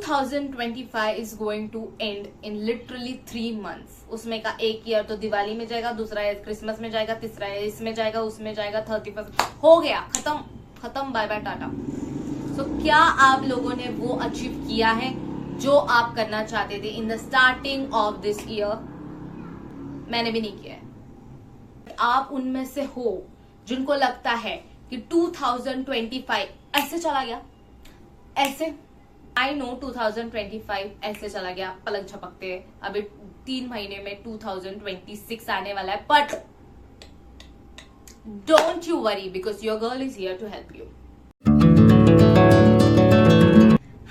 2025 is going to end in literally 3 months. उसमें का एक ईयर तो दिवाली में जाएगा, दूसरा ईयर क्रिसमस में जाएगा, तीसरा ईयर इसमें जाएगा, उसमें जाएगा, 31 हो गया, खत्म, बाय बाय टाटा। सो क्या आप लोगों ने वो अचीव किया है जो आप करना चाहते थे in the starting of this year? मैंने भी नहीं किया है। आप उनमें से हो जिनको लगता है कि 2025 ऐसे चला गया, ऐसे आई नो 2025 ऐसे चला गया पलक झपकते, अभी 3 महीने में 2026 आने वाला है, but don't you worry because your girl is here to help you.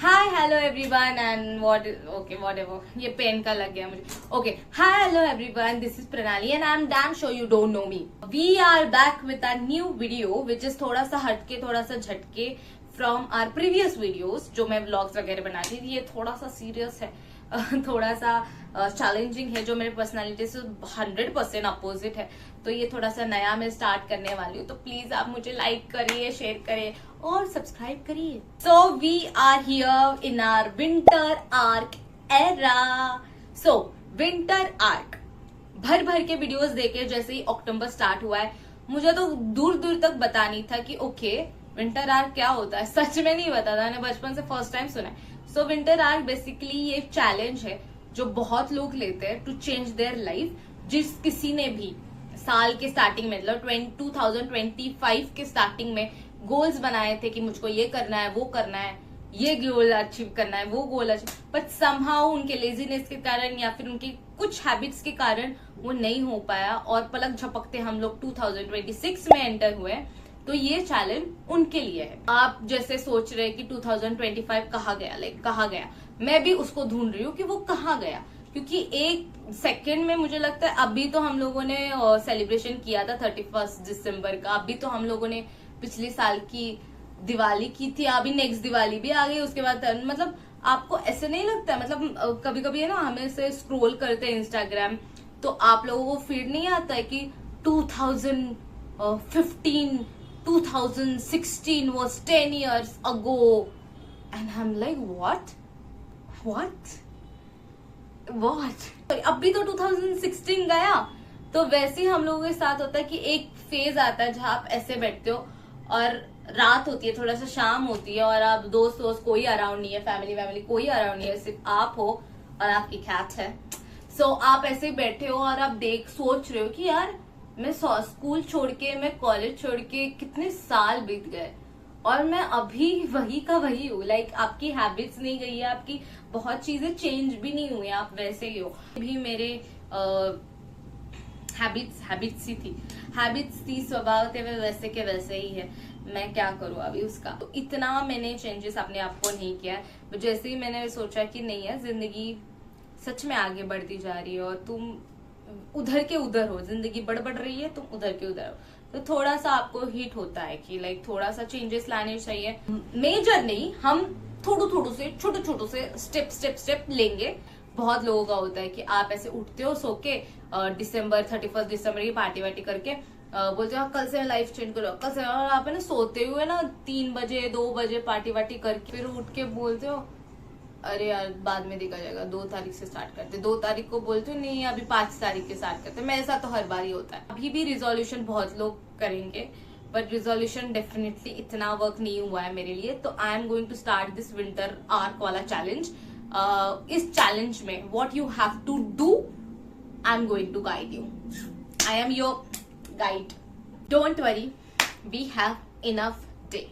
Hi hello everyone and whatever, ये पेन का लग गया मुझे। Okay, hi hello everyone, this is Pranali and I am damn sure you don't know me. We are back with a new video which is थोड़ा सा हटके, थोड़ा सा झटके फ्रॉम आर प्रीवियस वीडियोस जो मैं व्लॉग्स वगैरह बनाती थी। ये थोड़ा सा सीरियस है, थोड़ा सा चैलेंजिंग है, जो मेरे पर्सनालिटी से 100% अपोजिट है, तो ये थोड़ा सा नया मैं स्टार्ट करने वाली हूँ। तो प्लीज आप मुझे लाइक करिए, शेयर करिए और सब्सक्राइब करिए। So we are here in our winter arc era. So winter arc भर भर के वीडियोस देखे, जैसे ही अक्टूबर स्टार्ट हुआ है मुझे तो दूर दूर तक बता नहीं था कि ओके विंटर आर्क क्या होता है। सच में नहीं पता था, मैंने बचपन से फर्स्ट टाइम सुना है। सो विंटर आर्क बेसिकली ये चैलेंज है जो बहुत लोग लेते हैं टू चेंज देयर लाइफ। जिस किसी ने भी साल के स्टार्टिंग में, मतलब 2025 के स्टार्टिंग में गोल्स बनाए थे कि मुझको ये करना है, वो करना है, ये गोल अचीव करना है, वो गोल अचीव, बट समहाउ उनके लेजीनेस के कारण या फिर उनकी कुछ हैबिट्स के कारण वो नहीं हो पाया और पलक झपकते हम लोग 2026 में एंटर हुए। तो ये चैलेंज उनके लिए है। आप जैसे सोच रहे कि 2025 कहाँ गया, कहाँ गया, मैं भी उसको ढूंढ रही हूँ कि वो कहाँ गया, क्योंकि एक सेकंड में मुझे लगता है अभी तो हम लोगों ने सेलिब्रेशन किया था 31 दिसंबर का, अभी तो हम लोगों ने पिछले साल की दिवाली की थी, अभी नेक्स्ट दिवाली भी आ गई, उसके बाद मतलब आपको ऐसे नहीं लगता? मतलब कभी कभी है ना, हमें से स्क्रॉल करते हैं इंस्टाग्राम, तो आप लोगों को फीड नहीं आता है कि 2015 2016 was 10 years ago and I'm like what अभी तो 2016 गया। तो वैसे ही हम लोगों के साथ होता है कि एक फेज आता है जहां आप ऐसे बैठते हो और रात होती है, थोड़ा सा शाम होती है और आप दोस्त कोई अराउंड नहीं है, फैमिली कोई अराउंड नहीं है, सिर्फ आप हो और आपकी कैट है। सो आप ऐसे बैठे हो और आप सोच रहे हो कि यार मैं स्कूल छोड़ के, मैं कॉलेज छोड़ के कितने साल बीत गए और मैं अभी वही का वही हूँ। आपकी हैबिट्स नहीं गई है, आपकी बहुत चीजें चेंज भी नहीं हुई, आप वैसे ही हो। भी मेरे हैबिट्स थी, स्वभाव थे वे वैसे के वैसे ही है। मैं क्या करूँ अभी उसका? तो इतना मैंने चेंजेस अपने आप को नहीं किया। जैसे ही मैंने सोचा कि नहीं है, जिंदगी सच में आगे बढ़ती जा रही है और तुम उधर के उधर हो, जिंदगी बढ़ रही है, तुम उधर के उधर हो, तो थोड़ा सा आपको हिट होता है कि थोड़ा सा चेंजेस लाने चाहिए। मेजर नहीं, हम थोड़ू से छोटो से स्टेप लेंगे। बहुत लोगों का होता है कि आप ऐसे उठते हो सो के 31 दिसंबर की पार्टी वार्टी करके बोलते हो कल से लाइफ चेंज करो, कल से, और आप है ना सोते हुए ना 3 बजे 2 बजे पार्टी वार्टी करके फिर उठ के बोलते हो अरे यार बाद में देखा जाएगा, 2 तारीख से स्टार्ट करते, 2 तारीख को बोलते हो नहीं अभी 5 तारीख के स्टार्ट करते। मेरे साथ तो हर बार ही होता है। अभी भी रिजोल्यूशन बहुत लोग करेंगे, बट रिजोल्यूशन डेफिनेटली इतना वर्क नहीं हुआ है मेरे लिए। तो I am going to start this winter arc वाला चैलेंज। इस चैलेंज में what you have to do, I am going to guide you, I am your guide. Don't worry, we have enough day.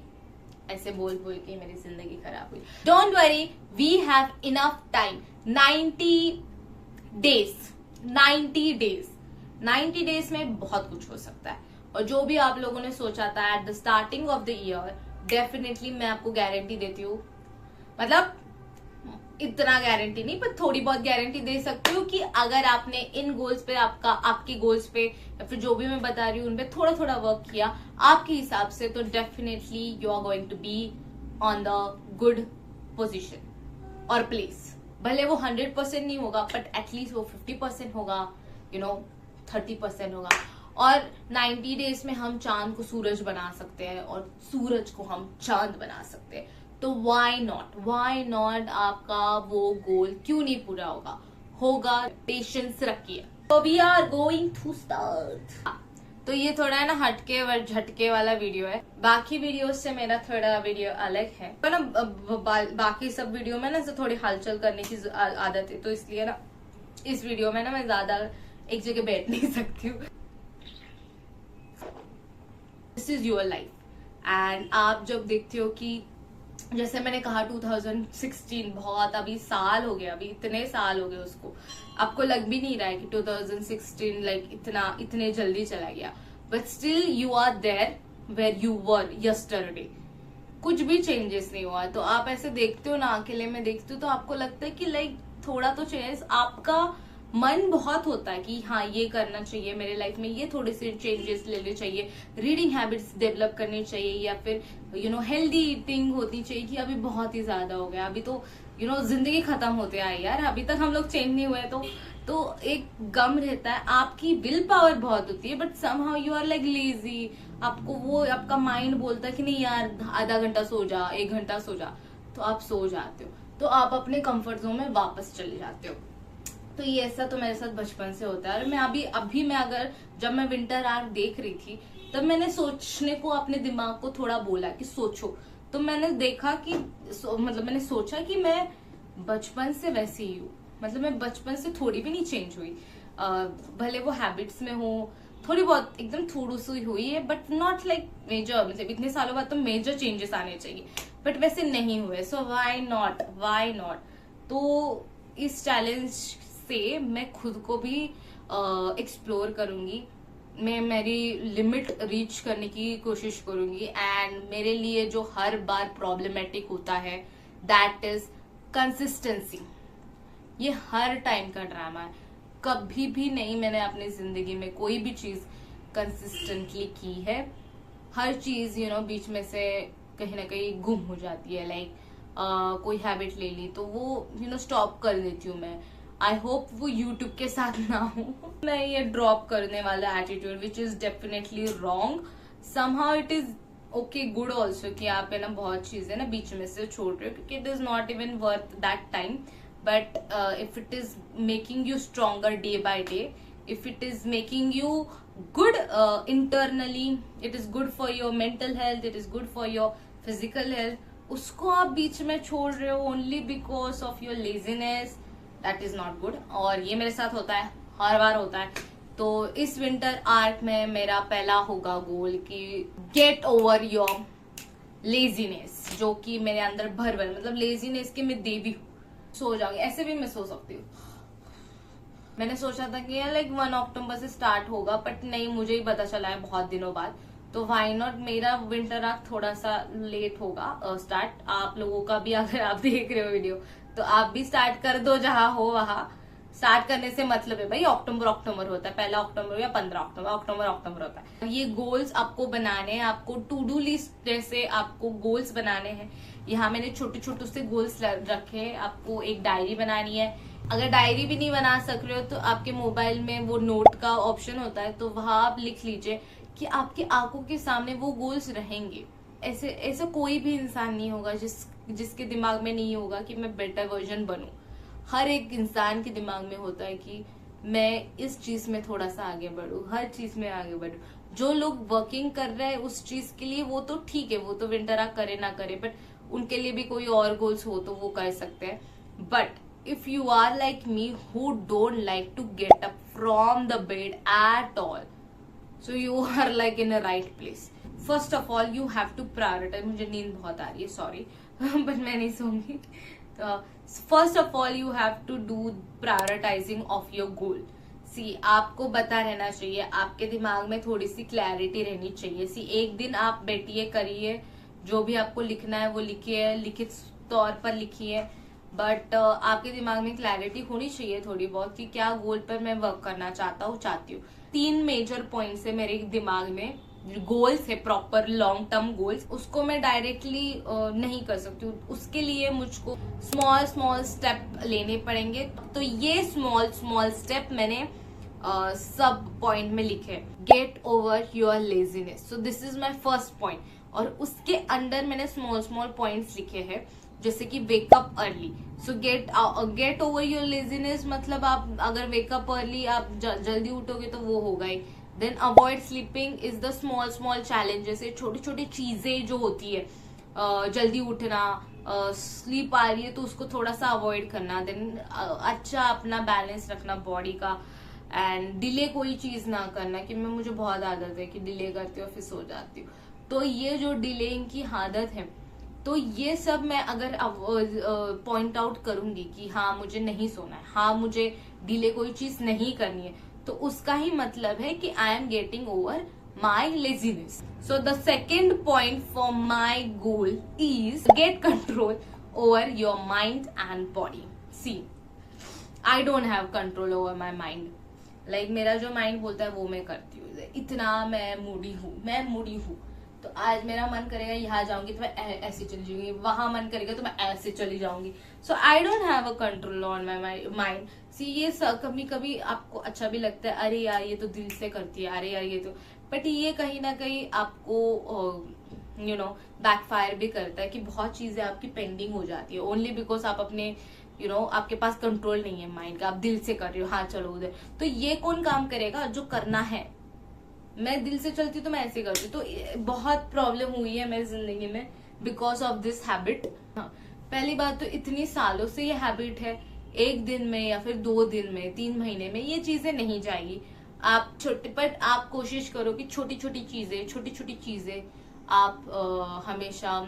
ऐसे बोल के मेरी जिंदगी खराब हुई। Don't worry, we have enough time. 90 days में बहुत कुछ हो सकता है और जो भी आप लोगों ने सोचा था at the starting of the year, definitely मैं आपको गारंटी देती हूँ, मतलब इतना गारंटी नहीं पर थोड़ी बहुत गारंटी दे सकती हूँ कि अगर आपने इन गोल्स पे, आपके गोल्स पे या फिर जो भी मैं बता रही हूँ उन पे थोड़ा थोड़ा वर्क किया आपके हिसाब से, तो definitely you are going to be on the good position और प्लेस। भले वो 100% नहीं होगा बट एटलीस्ट वो 50% होगा, 30% होगा। और 90 डेज में हम चांद को सूरज बना सकते हैं और सूरज को हम चांद बना सकते हैं। तो वाई नॉट आपका वो गोल क्यों नहीं पूरा होगा, पेशेंस रखिए। तो we are going to start. तो ये थोड़ा है ना हटके व झटके वाला वीडियो है, बाकी वीडियो से मेरा थोड़ा वीडियो अलग है। पर ना बाकी सब वीडियो में ना थोड़ी हलचल करने की आदत है, तो इसलिए ना इस वीडियो में ना मैं ज्यादा एक जगह बैठ नहीं सकती हूँ। This is your life, and आप जब देखते हो कि जैसे मैंने कहा 2016 बहुत, अभी साल हो गया, अभी इतने साल हो गए उसको, आपको लग भी नहीं रहा है कि 2016 लाइक इतने जल्दी चला गया, but still you are there were you were yesterday. कुछ भी चेंजेस नहीं हुआ, तो आप ऐसे देखते हो ना, अकेले में देखते हो तो आपको लगता है कि लाइक थोड़ा तो चेंज, आपका मन बहुत होता है कि हाँ ये करना चाहिए मेरे लाइफ में, ये थोड़े से चेंजेस लेने चाहिए, रीडिंग हैबिट्स डेवलप करनी चाहिए, या फिर हेल्दी ईटिंग होती चाहिए, कि अभी बहुत ही ज्यादा हो गया, अभी तो जिंदगी खत्म होते आए यार, अभी तक हम लोग चेंज नहीं हुए। तो एक गम रहता है, आपकी विल पावर बहुत होती है, but somehow you are like lazy, आपको वो आपका माइंड बोलता है कि नहीं यार आधा घंटा सो जा, 1 घंटा सो जा, तो आप सो जाते हो, तो आप अपने कंफर्ट जोन में वापस चले जाते हो। तो ये ऐसा तो मेरे साथ बचपन से होता है। और मैं अभी मैं अगर जब मैं विंटर आर्क देख रही थी, तब मैंने सोचने को अपने दिमाग को थोड़ा बोला कि सोचो, तो मैंने देखा कि मतलब मैंने सोचा कि मैं बचपन से वैसी ही हूँ, मतलब मैं बचपन से थोड़ी भी नहीं चेंज हुई, भले वो हैबिट्स में हो थोड़ी बहुत, एकदम थोड़ी सी हुई है, बट नॉट लाइक मेजर, मतलब इतने सालों बाद तो मेजर चेंजेस आने चाहिए, बट वैसे नहीं हुए। सो वाई नॉट। तो इस चैलेंज से मैं खुद को भी एक्सप्लोर करूंगी, मैं मेरी लिमिट रीच करने की कोशिश करूंगी, एंड मेरे लिए जो हर बार प्रॉब्लमेटिक होता है दैट इज कंसिस्टेंसी। ये हर टाइम का ड्रामा है, कभी भी नहीं मैंने अपनी जिंदगी में कोई भी चीज कंसिस्टेंटली की है, हर चीज बीच में से कहीं ना कहीं गुम हो जाती है, लाइक कोई हैबिट ले ली तो वो स्टॉप कर देती हूँ मैं। आई होप वो यूट्यूब के साथ ना हो मैं ये ड्रॉप करने वाला attitude, which is definitely wrong. Somehow it is okay good also कि आप है ना बहुत चीजें ना बीच में से छोड़ रहे हो, क्योंकि it is not even worth that time, but if it is making you stronger day by day, if it is making you good internally, it is good for your mental health, it is good for your physical health, उसको आप बीच में छोड़ रहे हो only because of your laziness, that is not good। और ये मेरे साथ होता है, हर बार होता है। तो इस विंटर आर्क में मेरा पहला होगा गोल कि गेट ओवर योर लेजीनेस, जो कि मेरे अंदर भर मतलब लेजीनेस की मैं देवी हूँ, सो जाऊंगी, ऐसे भी मैं सो सकती हूँ। मैंने सोचा था कि लाइक 1 अक्टूबर से स्टार्ट होगा, बट नहीं, मुझे ही पता चला है बहुत दिनों बाद, तो व्हाई नॉट मेरा विंटर आर्क थोड़ा सा लेट होगा स्टार्ट। आप लोगों का भी अगर आप देख रहे हो वीडियो तो आप भी स्टार्ट कर दो, जहां हो वहां स्टार्ट करने से मतलब है भाई, अक्टूबर होता है, 1 अक्टूबर या 15 अक्टूबर होता है। ये गोल्स आपको बनाने हैं, आपको टू डू लिस्ट जैसे आपको गोल्स बनाने हैं। यहाँ मैंने छोटे छोटे से गोल्स रखे हैं, आपको एक डायरी बनानी है। अगर डायरी भी नहीं बना सक रहे हो तो आपके मोबाइल में वो नोट का ऑप्शन होता है, तो वहां आप लिख लीजिए कि आपकी आंखों के सामने वो गोल्स रहेंगे। ऐसे कोई भी इंसान नहीं होगा जिसके दिमाग में नहीं होगा कि मैं बेटर वर्जन बनूं। हर एक इंसान के दिमाग में होता है कि मैं इस चीज में थोड़ा सा आगे बढ़ूं, हर चीज में आगे बढ़ूं। जो लोग वर्किंग कर रहे हैं उस चीज के लिए, वो तो ठीक है, वो तो विंटर आर्क करे ना करे, बट उनके लिए भी कोई और गोल्स हो तो वो कर सकते हैं। But if you are like me who don't like to get up from the bed at all, so you are like in a right place. First of all you have to prioritize, मुझे नींद बहुत आ रही है, sorry but मैं नहीं सोऊंगी। तो first of all you have to do prioritizing of your goal। सी आपको पता रहना चाहिए, आपके दिमाग में थोड़ी सी क्लैरिटी रहनी चाहिए। सी एक दिन आप बैठिए, करिए, जो भी आपको लिखना है वो लिखिए, लिखित तौर पर लिखिए, बट आपके दिमाग में क्लैरिटी होनी चाहिए थोड़ी बहुत कि क्या गोल पर मैं वर्क करना चाहती हूँ। 3 मेजर पॉइंट्स है मेरे दिमाग में, गोल्स है प्रॉपर लॉन्ग टर्म गोल्स, उसको मैं डायरेक्टली नहीं कर सकती हूँ, उसके लिए मुझको स्मॉल स्टेप लेने पड़ेंगे। तो ये स्मॉल स्टेप मैंने सब पॉइंट में लिखे, get over your laziness. So this is my first point. और उसके अंदर मैंने स्मॉल स्मॉल पॉइंट्स लिखे हैं, जैसे कि wake up early, so get over your laziness, मतलब आप अगर वेकअप अर्ली आप जल्दी उठोगे तो वो होगा ही। Then avoid sleeping is the small small challenges, छोटी छोटी चीजें जो होती है, जल्दी उठना, स्लीप आ रही है तो उसको थोड़ा सा अवॉइड करना। देन अच्छा अपना बैलेंस रखना बॉडी का, एंड डिले कोई चीज ना करना, कि मुझे बहुत आदत है कि डिले करती हूँ फिर सो जाती हूँ, तो ये जो डिलेइंग की आदत है, तो ये सब मैं अगर पॉइंट आउट करूंगी कि हाँ मुझे नहीं सोना है, हाँ मुझे डिले कोई चीज नहीं करनी है, तो उसका ही मतलब है कि I am getting over my laziness. So the second point for my goal is get control over your mind and body. See, I don't have control over my mind. Like मेरा जो माइंड बोलता है वो मैं करती हूँ, इतना मैं मूडी हूँ, तो आज मेरा मन करेगा यहाँ जाऊंगी तो मैं ऐसे चली जाऊंगी, वहां मन करेगा तो मैं ऐसे चली जाऊंगी। So I don't have a control on my mind. See ये कभी कभी आपको अच्छा भी लगता है, अरे यार ये तो दिल से करती है, अरे यार ये तो, बट ये कहीं ना कहीं आपको बैकफायर भी करता है कि बहुत चीजें आपकी पेंडिंग हो जाती है, ओनली बिकॉज आप अपने आपके पास कंट्रोल नहीं है माइंड का, आप दिल से कर रहे हो, हाँ चलो उधर, तो ये कौन काम करेगा जो करना है। मैं दिल से चलती तो मैं ऐसे करती, तो बहुत प्रॉब्लम हुई है मेरी जिंदगी में बिकॉज ऑफ दिस हैबिट। पहली बात तो इतनी सालों से ये हैबिट है, एक दिन में या फिर 2 दिन में 3 महीने में ये चीजें नहीं जाएगी। आप बट आप कोशिश करो कि छोटी छोटी चीजें आप हमेशा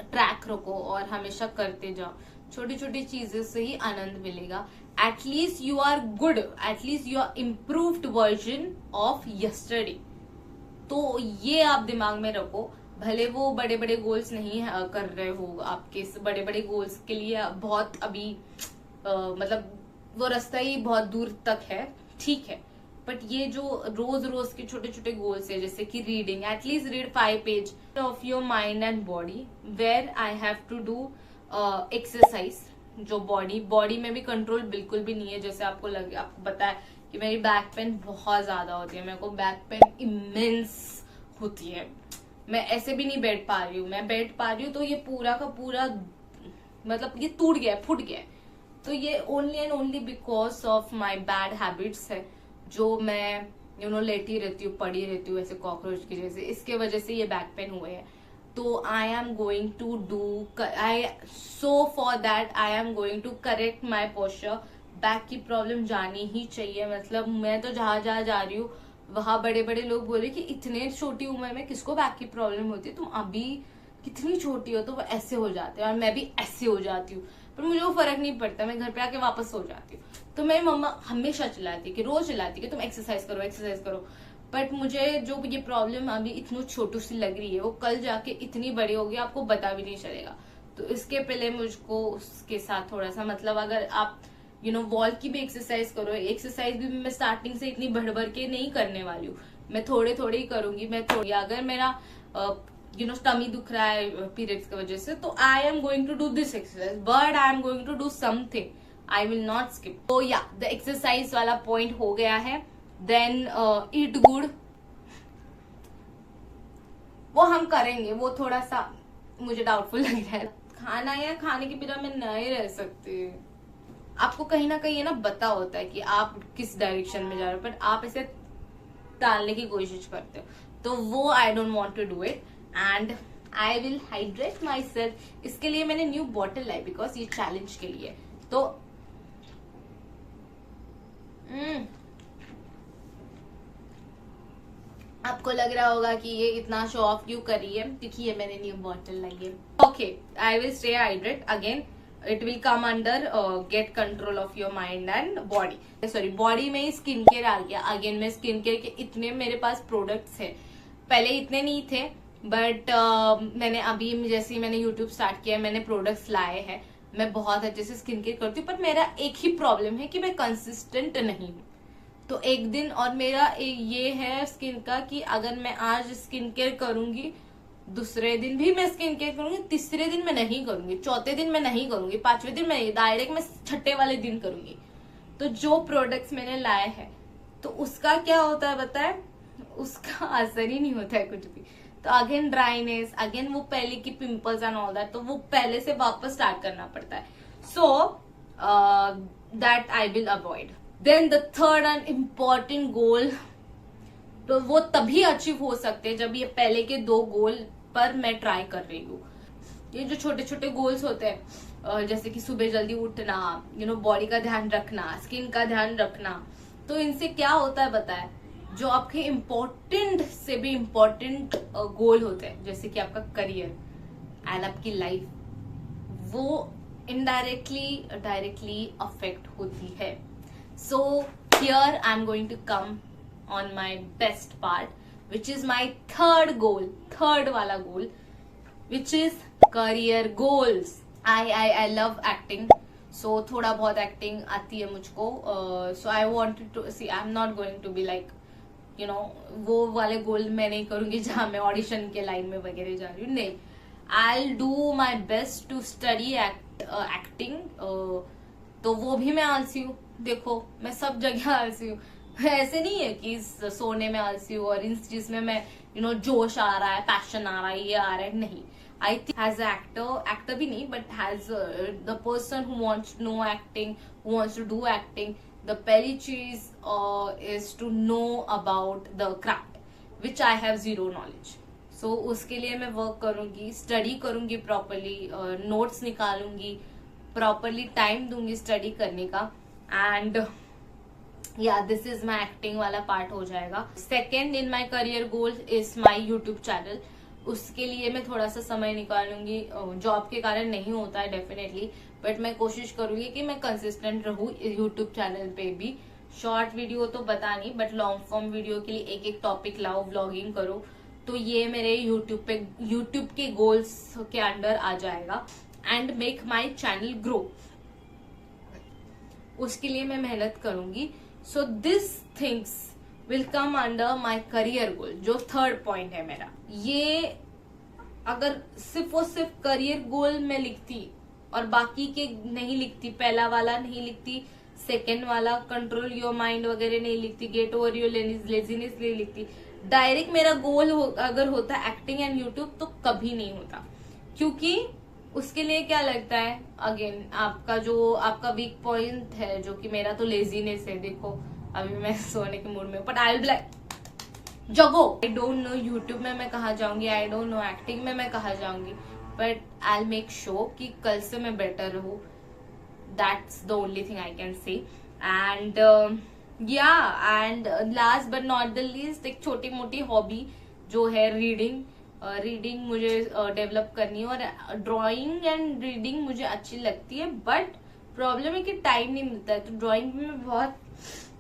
ट्रैक रखो और हमेशा करते जाओ। छोटी छोटी चीजें से ही आनंद मिलेगा। At least you are good, at least you are improved version of yesterday. तो ये आप दिमाग में रखो, भले वो बड़े बड़े गोल्स नहीं कर रहे हो, आपके बड़े बड़े गोल्स के लिए बहुत अभी मतलब वो रास्ता ही बहुत दूर तक है, ठीक है, बट ये जो रोज रोज के छोटे छोटे गोल्स है, जैसे कि reading, at least read 5 page of your mind and body, where I have to do exercise. जो बॉडी में भी कंट्रोल बिल्कुल भी नहीं है, जैसे आपको पता है कि मेरी बैक पेन बहुत ज्यादा होती है, मेरे को बैक पेन इमेंस होती है, मैं ऐसे भी नहीं बैठ पा रही हूँ, मैं बैठ पा रही हूँ तो ये पूरा का पूरा मतलब ये टूट गया, फूट गया, तो ये only and only because of my bad habits है, जो मैं लेटी रहती हूँ, पड़ी रहती हूँ ऐसे कॉकरोच की जैसे, इसके वजह से ये बैक पेन हुए हैं। तो I am going to do for that I am going to correct my posture. Back की प्रॉब्लम जानी ही चाहिए, मतलब मैं तो जहां जहां जा रही हूँ वहां बड़े बड़े लोग बोले कि इतने छोटी उम्र में किसको बैक की प्रॉब्लम होती है, तुम अभी कितनी छोटी हो, तो वो ऐसे हो जाते हैं, और मैं भी ऐसे हो जाती हूँ, पर मुझे वो फर्क नहीं पड़ता, मैं घर पे आके वापस सो जाती हूँ। तो मेरी मम्मा हमेशा चिल्लाती कि रोज चिल्लाती कि तुम एक्सरसाइज करो, बट मुझे जो ये प्रॉब्लम अभी इतनी छोटी सी लग रही है वो कल जाके इतनी बड़ी होगी, आपको पता भी नहीं चलेगा। तो इसके पहले मुझको उसके साथ थोड़ा सा मतलब, अगर आप वॉल की भी एक्सरसाइज करो, एक्सरसाइज भी मैं स्टार्टिंग से इतनी बढ़ के नहीं करने वाली हूँ, मैं थोड़े थोड़े ही करूंगी। अगर मेरा स्टमी दुख रहा है पीरियड्स की वजह से, तो I am going to do this exercise, but I am going to do something, I will not skip. तो या द एक्सरसाइज वाला पॉइंट हो गया है। देन ईट गुड, वो हम करेंगे, वो थोड़ा सा मुझे डाउटफुल लग रहा है। खाना या खाने के बिना मैं नहीं रह सकती। आपको कहीं ना कहीं पता होता है कि आप किस डायरेक्शन में जा रहे हो, बट आप इसे टालने की कोशिश करते हो, तो वो I don't want to do it, and I will hydrate my self. इसके लिए मैंने न्यू बॉटल लाई, बिकॉज ये चैलेंज के लिए। तो आपको लग रहा होगा कि ये इतना शो ऑफ क्यों कर रही है, क्योंकि ये मैंने न्यू बॉटल लाई है। Okay, I will stay hydrate again, it will come under gate control of your mind and body. Sorry, body में ही स्किन केयर आ गया। अगेन मैं स्किन केयर के इतने मेरे पास प्रोडक्ट्स है, पहले इतने नहीं थे, बट मैंने अभी जैसे मैंने यूट्यूब स्टार्ट किया, मैंने प्रोडक्ट्स लाए हैं, मैं बहुत अच्छे से स्किन केयर करती हूँ, पर मेरा एक ही प्रॉब्लम है कि मैं कंसिस्टेंट नहीं हूँ। तो एक दिन, और मेरा ये है स्किन का कि अगर मैं आज स्किन केयर करूंगी, दूसरे दिन भी मैं स्किन केयर करूंगी, तीसरे दिन मैं नहीं करूंगी, चौथे दिन मैं नहीं करूंगी, 5वें दिन मैं डायरेक्ट मैं 6ठे वाले दिन करूंगी। तो जो प्रोडक्ट्स मैंने लाए हैं, तो उसका क्या होता है बताए, उसका असर ही नहीं होता है कुछ भी। तो अगेन ड्राइनेस, अगेन वो पहले की पिंपल्स एंड ऑल दैट, तो वो पहले से वापस स्टार्ट करना पड़ता है. So that I will avoid. Then the third and important goal, तो वो तभी अचीव हो सकते हैं जब ये पहले के 2 गोल पर मैं ट्राई कर रही हूँ. ये जो छोटे छोटे गोल्स होते हैं, जैसे कि सुबह जल्दी उठना, बॉडी का ध्यान रखना, स्किन का ध्यान रखना, तो इनसे क्या होता है पता है, जो आपके इम्पोर्टेंट से भी इम्पोर्टेंट गोल होते हैं, जैसे कि आपका करियर एंड आपकी लाइफ, वो इनडायरेक्टली डायरेक्टली अफेक्ट होती है. So here I am going to come on my best part, which is my third wala goal, which is career goals. I love acting, so thoda bahut acting aati hai mujhko. So I wanted to see, I'm not going to be like, वो वाले गोल मैं नहीं करूंगी जहां मैं audition के line में वगैरह जा रही हूँ. नहीं, I'll do my best to study acting. तो वो भी मैं आलसी हूँ. देखो, मैं सब जगह आलसी हूँ. ऐसे नहीं है कि सोने में आलसी हूँ और इस चीज में मैं जोश आ रहा है, पैशन आ रहा है, ये आ रहा है. नहीं, आई थिंक एज एक्टर भी नहीं, but has the person who wants to know acting, who wants to do acting, the पहली चीज is to know about the craft, which I have zero knowledge. So उसके लिए मैं work करूंगी, study करूंगी properly, notes निकालूंगी, properly time दूंगी study करने का. And this is my acting वाला पार्ट हो जाएगा. Second in my career goal is my YouTube channel. उसके लिए मैं थोड़ा सा समय निकालूंगी. जॉब के कारण नहीं होता है डेफिनेटली, बट मैं कोशिश करूंगी कि मैं कंसिस्टेंट रहूं यूट्यूब चैनल पे भी. शॉर्ट वीडियो तो पता नहीं, बट लॉन्ग फॉर्म वीडियो के लिए एक एक टॉपिक लाओ, व्लॉगिंग करो. तो ये मेरे यूट्यूब के गोल्स के अंडर आ जाएगा. And make my channel grow, उसके लिए मैं मेहनत करूंगी. So this things will come under my career goal, जो थर्ड पॉइंट है मेरा. ये अगर सिर्फ और सिर्फ करियर गोल में लिखती और बाकी के नहीं लिखती, पहला वाला नहीं लिखती, सेकेंड वाला कंट्रोल योर माइंड वगैरह नहीं लिखती, गेट ओवर योर लेजीनेस नहीं लिखती, डायरेक्ट मेरा गोल अगर होता एक्टिंग एंड यूट्यूब, तो कभी नहीं होता. क्योंकि उसके लिए क्या लगता है, अगेन आपका वीक पॉइंट है, जो कि मेरा तो लेजीनेस है. देखो, अभी मैं सोने के मूड में, but I will be like जगो. आई डोंट नो यूट्यूब में मैं कहा जाऊंगी, आई डोंट नो एक्टिंग में मैं कहा जाऊंगी, but I will make sure कि कल से मैं बेटर रहूं. That's the only thing I can say. And and last but not the least, एक छोटी मोटी हॉबी जो है रीडिंग मुझे डेवलप करनी है. और ड्राइंग एंड रीडिंग मुझे अच्छी लगती है, बट प्रॉब्लम है कि टाइम नहीं मिलता है. तो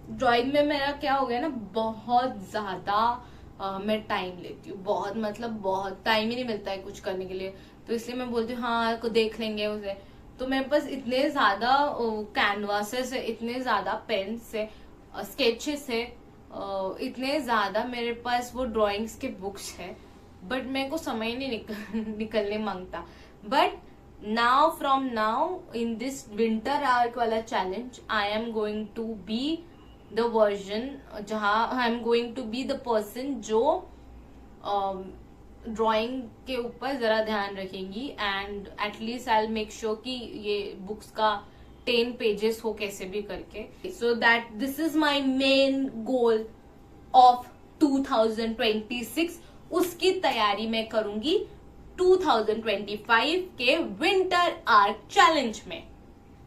ड्राइंग में मेरा क्या हो गया ना, बहुत ज्यादा मैं टाइम लेती हूँ. बहुत टाइम ही नहीं मिलता है कुछ करने के लिए. तो इसलिए मैं बोलती हूँ हाँ को देख लेंगे उसे. तो मेरे पास इतने ज्यादा कैनवासेस है, इतने ज्यादा पेन्स है, स्केचेस है, इतने ज्यादा मेरे पास वो ड्राइंग्स के बुक्स है, बट मेरे को समय नहीं निकलने मांगता. But from now in this winter arc वाला challenge, I am going to be the version, जहां I am going to be the person जो ड्राइंग के ऊपर जरा ध्यान रखेंगी. And at least I will make sure कि ये बुक्स का 10 पेजेस हो कैसे भी करके. So that this is my main goal of 2026. उसकी तैयारी मैं करूंगी 2025 के विंटर आर्क चैलेंज में.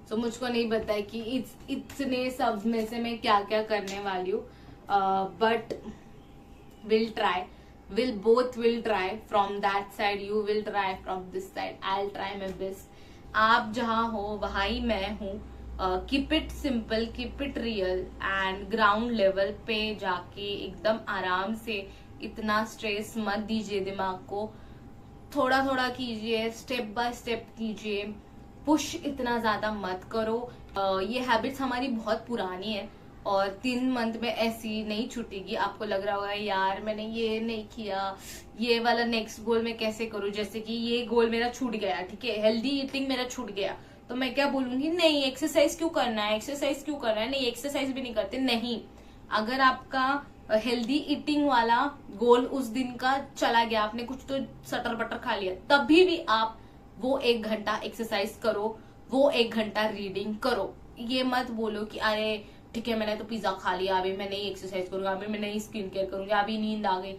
तो मुझको नहीं पता है कि इतने सब में से मैं क्या क्या करने वाली हूँ, but will try from that side, you will try from this side, I will try my best. आप जहां हो वहां ही मैं हूँ. Keep it simple, keep it real, and ground level पे जाके एकदम आराम से, इतना स्ट्रेस मत दीजिए दिमाग को. थोड़ा थोड़ा कीजिए, स्टेप बाय स्टेप कीजिए, पुश इतना ज्यादा मत करो. ये हैबिट्स हमारी बहुत पुरानी है और 3 मंथ में ऐसी नहीं छूटेगी. आपको लग रहा होगा यार मैंने ये नहीं किया, ये वाला नेक्स्ट गोल मैं कैसे करूं. जैसे कि ये गोल मेरा छूट गया, ठीक है, हेल्दी ईटिंग मेरा छूट गया, तो मैं क्या बोलूंगी, नहीं एक्सरसाइज क्यों करना है, नहीं एक्सरसाइज भी नहीं करते. नहीं, अगर आपका हेल्दी ईटिंग वाला गोल उस दिन का चला गया, आपने कुछ तो सटर बटर खा लिया, तभी भी आप वो 1 घंटा एक्सरसाइज करो, वो 1 घंटा रीडिंग करो। ये मत बोलो कि अरे ठीक है मैंने तो पिज्जा खा लिया, अभी मैं नहीं एक्सरसाइज करूंगा, अभी मैं नहीं स्किन केयर करूंगी, अभी नींद आ गई।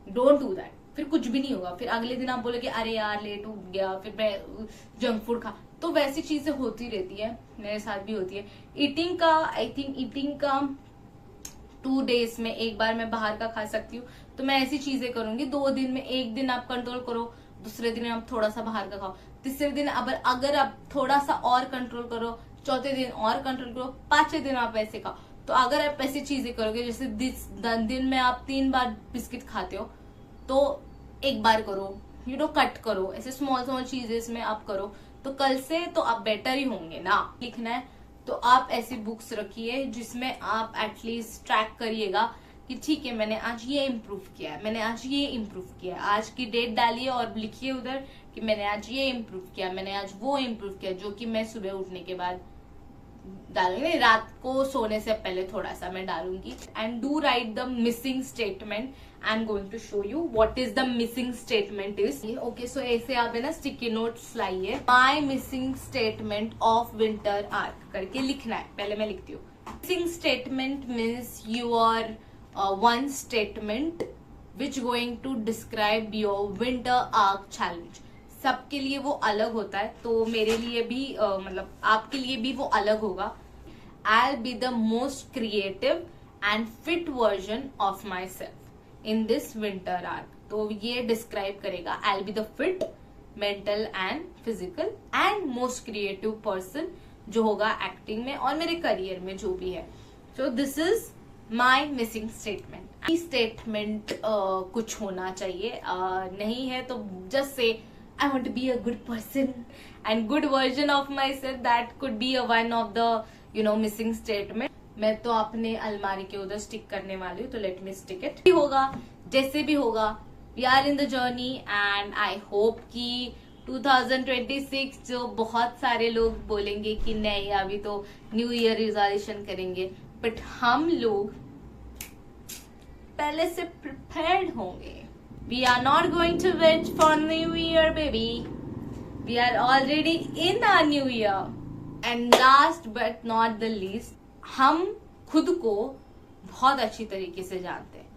डोंट डू दैट, फिर कुछ भी नहीं होगा। फिर अगले दिन आप बोलोगे अरे यार लेट हो गया, फिर मैं जंक फूड खा। तो वैसी चीजें होती रहती है, मेरे साथ भी होती है। ईटिंग का आई थिंक ईटिंग का 2 डेज में एक बार मैं बाहर का खा सकती हूँ, तो मैं ऐसी चीजें करूंगी। 2 दिन में 1 दिन आप कंट्रोल करो, दूसरे दिन आप थोड़ा सा बाहर का खाओ, तीसरे दिन अगर आप थोड़ा सा और कंट्रोल करो, चौथे दिन और कंट्रोल करो, 5वें दिन आप ऐसे खाओ। तो अगर आप ऐसी चीजें करोगे, जैसे दिन में आप 3 बार बिस्किट खाते हो, तो 1 बार करो, कट करो, ऐसे स्मॉल चीजेस में आप करो, तो कल से तो आप बेटर ही होंगे ना। लिखना है तो आप ऐसी बुक्स रखिए जिसमें आप एटलीस्ट ट्रैक करिएगा कि ठीक है मैंने आज ये इम्प्रूव किया है, मैंने आज ये इम्प्रूव किया है। आज की डेट डालिए और लिखिए उधर कि मैंने आज ये इम्प्रूव किया, मैंने आज वो इम्प्रूव किया, जो कि मैं सुबह उठने के बाद डालूंगी, रात को सोने से पहले थोड़ा सा मैं डालूंगी। And do write the missing statement. I am going to show you what is the missing statement is. Okay, so ऐसे आप है ना स्टिकी नोट्स लाइए। My missing statement of winter arc करके लिखना है। पहले मैं लिखती हूँ। Missing statement means your one statement which going to describe your winter arc challenge। सबके लिए वो अलग होता है, तो मेरे लिए भी मतलब आपके लिए भी वो अलग होगा। I'll be the most creative and fit version of myself in this winter arc। तो ये describe करेगा I'll be the fit, mental and physical and most creative person जो होगा एक्टिंग में और मेरे करियर में जो भी है। So this is my missing statement. Statement कुछ होना चाहिए, नहीं है तो जस्ट से I want to be a good person and good version of my self. That could be a one of the missing statement. मैं तो अपने अलमारी के उधर स्टिक करने वाली हूँ, तो लेट मी स्टिक इट। होगा जैसे भी होगा, we are in the journey and I hope कि 2026 जो बहुत सारे लोग बोलेंगे कि नहीं अभी तो न्यू ईयर रिजोल्यूशन करेंगे, बट हम लोग पहले से प्रिपेयर्ड होंगे। We are not going to wait for new year baby, we are already in our new year. And last but not the least, हम खुद को बहुत अच्छी तरीके से जानते हैं।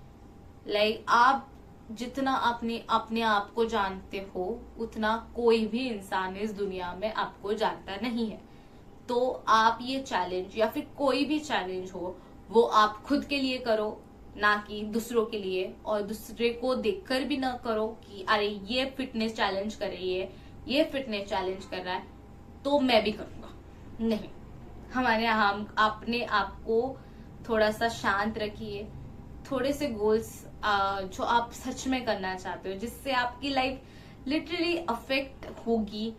लाइक आप जितना अपने आप को जानते हो, उतना कोई भी इंसान इस दुनिया में आपको जानता नहीं है। तो आप ये चैलेंज या फिर कोई भी चैलेंज हो, वो आप खुद के लिए करो, ना कि दूसरों के लिए। और दूसरे को देखकर भी ना करो कि अरे ये फिटनेस चैलेंज कर रही है, ये फिटनेस चैलेंज कर रहा है तो मैं भी करूंगा। नहीं, हमारे हम अपने आप को थोड़ा सा शांत रखिए। थोड़े से गोल्स जो आप सच में करना चाहते हो, जिससे आपकी लाइफ लिटरली अफेक्ट होगी,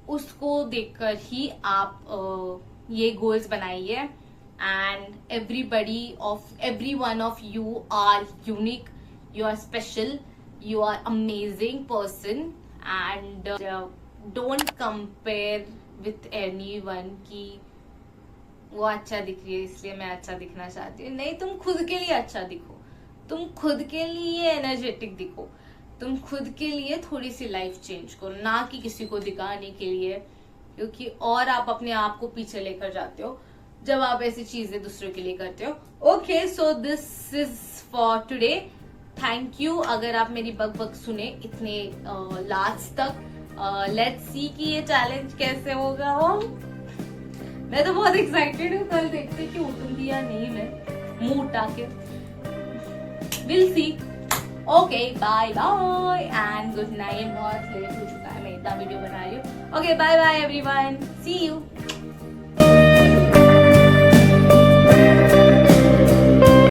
उसको देखकर ही आप ये गोल्स बनाइए। And every one of you are unique, you are special, you are amazing person and don't compare with anyone कि वो अच्छा दिख रही है इसलिए मैं अच्छा दिखना चाहती हूँ। नहीं, तुम खुद के लिए अच्छा दिखो, तुम खुद के लिए एनर्जेटिक दिखो, तुम खुद के लिए थोड़ी सी लाइफ चेंज करो, ना कि किसी को दिखाने के लिए। क्योंकि और आप अपने आप को पीछे लेकर जाते हो जब आप ऐसी चीजें दूसरों के लिए करते हो। Okay, so this is for today. Thank you अगर आप मेरी बक सुने इतने लास्ट तक। लेट्स सी कि ये चैलेंज कैसे होगा। मैं तो बहुत एक्साइटेड हूँ, कल देखते कि उठूंगी या नहीं मैं मुंह उठा के। Will see. Okay, bye bye and good night. बहुत लेट हो चुका है, मैं इतना वीडियो बना रही हूँ। Okay, bye bye everyone, see you.